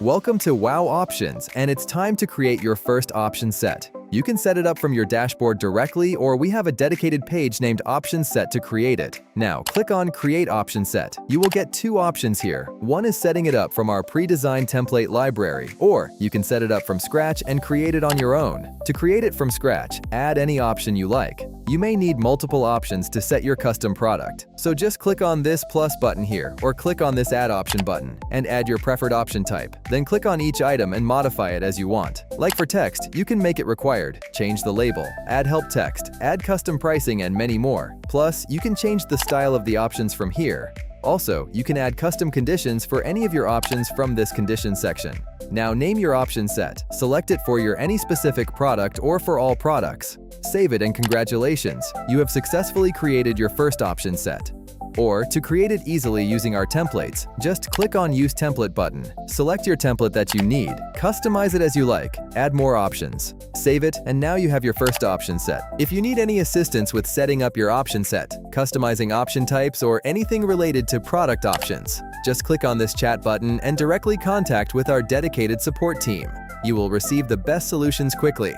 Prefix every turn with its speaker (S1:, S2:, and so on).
S1: Welcome to WowOptions, and it's time to create your first option set. You can set it up from your dashboard directly, or we have a dedicated page named Option Set to create it. Now, click on Create Option Set. You will get two options here. One is setting it up from our pre-designed template library, or you can set it up from scratch and create it on your own. To create it from scratch, add any option you like. You may need multiple options to set your custom product, so just click on this plus button here, or click on this Add Option button, and add your preferred option type. Then click on each item and modify it as you want. Like for text, you can make it required, change the label, add help text, add custom pricing, and many more. Plus, you can change the style of the options from here. Also, you can add custom conditions for any of your options from this condition section. Now name your option set. Select it for your any specific product or for all products. Save it and congratulations, you have successfully created your first option set. Or, to create it easily using our templates, just click on Use Template button. Select your template that you need, customize it as you like, add more options. Save it, and now you have your first option set. If you need any assistance with setting up your option set, customizing option types, or anything related to product options, just click on this chat button and directly contact with our dedicated support team. You will receive the best solutions quickly.